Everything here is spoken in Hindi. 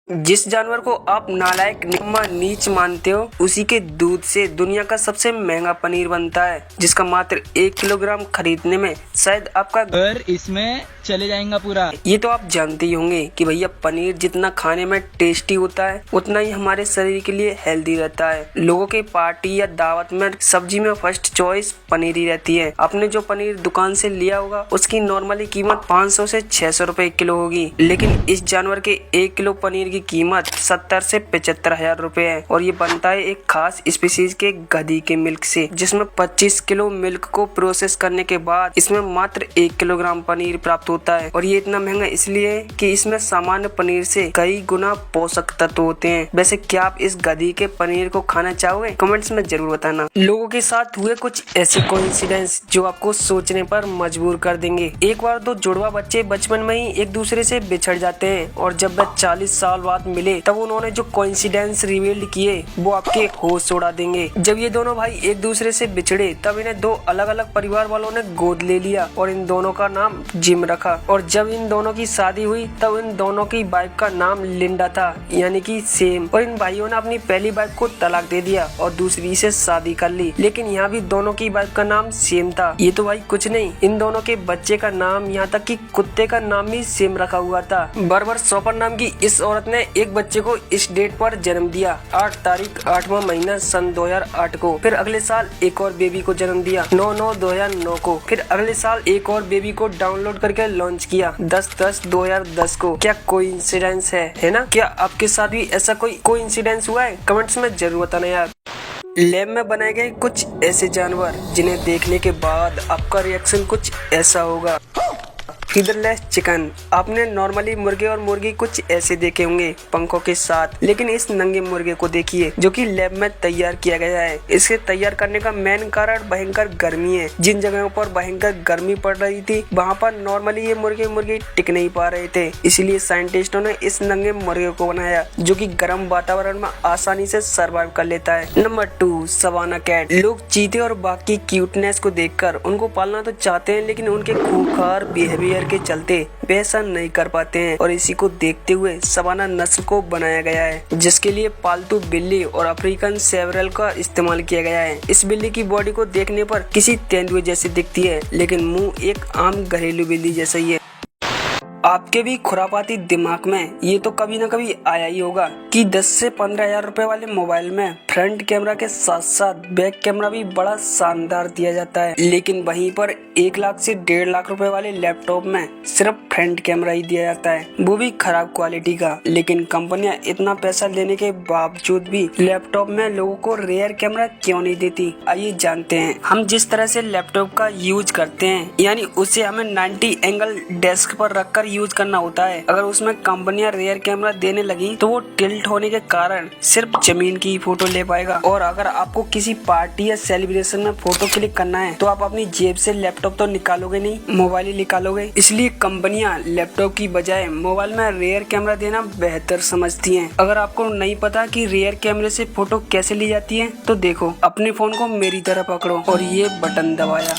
जिस जानवर को आप नालायक, निकम्मा, नीच मानते हो, उसी के दूध से दुनिया का सबसे महंगा पनीर बनता है, जिसका मात्र 1 किलोग्राम खरीदने में शायद आपका घर इसमें चले जाएगा पूरा। ये तो आप जानते ही होंगे कि भैया पनीर जितना खाने में टेस्टी होता है उतना ही हमारे शरीर के लिए हेल्दी रहता है। लोगों के पार्टी या दावत में सब्जी में फर्स्ट चॉइस पनीर ही रहती है। आपने जो पनीर दुकान से लिया होगा उसकी नॉर्मली कीमत 500 से 600 रुपए किलो होगी, लेकिन इस जानवर के 1 किलो पनीर की कीमत 70 से 75 हजार रुपए है। और ये बनता है एक खास स्पीसीज के गधी के मिल्क से, जिसमें 25 किलो मिल्क को प्रोसेस करने के बाद इसमें मात्र 1 किलोग्राम पनीर प्राप्त होता है। और ये इतना महंगा इसलिए है कि इसमें सामान्य पनीर से कई गुना पोषक तत्व होते हैं। वैसे क्या आप इस गधी के पनीर को खाना चाहोगे? कमेंट्स में जरूर बताना। लोगों के साथ हुए कुछ ऐसे कोइंसिडेंस जो आपको सोचने पर मजबूर कर देंगे। एक बार दो जुड़वा बच्चे बचपन में ही एक दूसरे से बिछड़ जाते हैं और जब वह 40 साल बाद मिले तब उन्होंने जो कोइंसिडेंस रिवील किए वो आपके होश उड़ा देंगे। जब ये दोनों भाई एक दूसरे से बिछड़े तब इन्हें दो अलग अलग परिवार वालों ने गोद ले लिया और इन दोनों का नाम जिम रखा। और जब इन दोनों की शादी हुई तब इन दोनों की वाइफ का नाम लिंडा था, यानी कि सेम। और इन भाइयों ने अपनी पहली वाइफ को तलाक दे दिया और दूसरी से शादी कर ली, लेकिन यहाँ भी दोनों की वाइफ का नाम सेम था। ये तो भाई कुछ नहीं, इन दोनों के बच्चे का नाम, यहाँ तक कि कुत्ते का नाम भी सेम रखा हुआ था। बर्बर सोपर नाम की इस औरत ने एक बच्चे को इस डेट पर जन्म दिया, 8 तारीख 8वां महीना सन 2008 को। फिर अगले साल एक और बेबी को जन्म दिया 9/9/2009 को। फिर अगले साल एक और बेबी को डाउनलोड करके लॉन्च किया 10/10/2010 को। क्या कोइंसिडेंस है ना? क्या आपके साथ भी ऐसा कोई कोइंसिडेंस हुआ है? कमेंट्स में जरूर बताना यार। लैब में बनाए गए कुछ ऐसे जानवर जिन्हें देखने के बाद आपका रिएक्शन कुछ ऐसा होगा। फीदरलेस चिकन। आपने नॉर्मली मुर्गे और मुर्गी कुछ ऐसे देखे होंगे पंखों के साथ, लेकिन इस नंगे मुर्गे को देखिए जो कि लैब में तैयार किया गया है। इसे तैयार करने का मेन कारण भयंकर गर्मी है। जिन जगहों पर भयंकर गर्मी पड़ रही थी वहाँ पर नॉर्मली ये मुर्गे टिक नहीं पा रहे थे, इसलिए साइंटिस्टों ने इस नंगे मुर्गे को बनाया जो कि गर्म वातावरण में आसानी से सर्वाइव कर लेता है। Number 2, savanna cat. लोग चीते और बाघ की क्यूटनेस को देखकर उनको पालना तो चाहते हैं, लेकिन उनके खूंखार बिहेवियर के चलते वे ऐसा नहीं कर पाते हैं। और इसी को देखते हुए सवाना नस्ल को बनाया गया है, जिसके लिए पालतू बिल्ली और अफ्रीकन सेवरल का इस्तेमाल किया गया है। इस बिल्ली की बॉडी को देखने पर किसी तेंदुए जैसी दिखती है, लेकिन मुंह एक आम घरेलू बिल्ली जैसा ही है। आपके भी खुरापाती दिमाग में ये तो कभी न कभी आया ही होगा कि 10 से 15 हजार रुपए वाले मोबाइल में फ्रंट कैमरा के साथ साथ बैक कैमरा भी बड़ा शानदार दिया जाता है, लेकिन वहीं पर 1 लाख से 1.5 लाख रुपए वाले लैपटॉप में सिर्फ फ्रंट कैमरा ही दिया जाता है, वो भी खराब क्वालिटी का। लेकिन कंपनियां इतना पैसा लेने के बावजूद भी लैपटॉप में लोगों को रेयर कैमरा क्यों नहीं देती? आइए जानते हैं। हम जिस तरह से लैपटॉप का यूज करते हैं, यानी उसे हमें 90 एंगल डेस्क पर रखकर यूज करना होता है। अगर उसमें कंपनियां रेयर कैमरा देने लगी तो वो टिल्ट होने के कारण सिर्फ जमीन की फोटो ले पाएगा। और अगर आपको किसी पार्टी या सेलिब्रेशन में फोटो क्लिक करना है तो आप अपनी जेब से लैपटॉप तो निकालोगे नहीं, मोबाइल ही निकालोगे। इसलिए कंपनियां लैपटॉप की बजाय मोबाइल में रेयर कैमरा देना बेहतर समझती हैं। अगर आपको नहीं पता कि रेयर कैमरे से फोटो कैसे ली जाती है तो देखो, अपने फोन को मेरी तरह पकड़ो और ये बटन दबाया।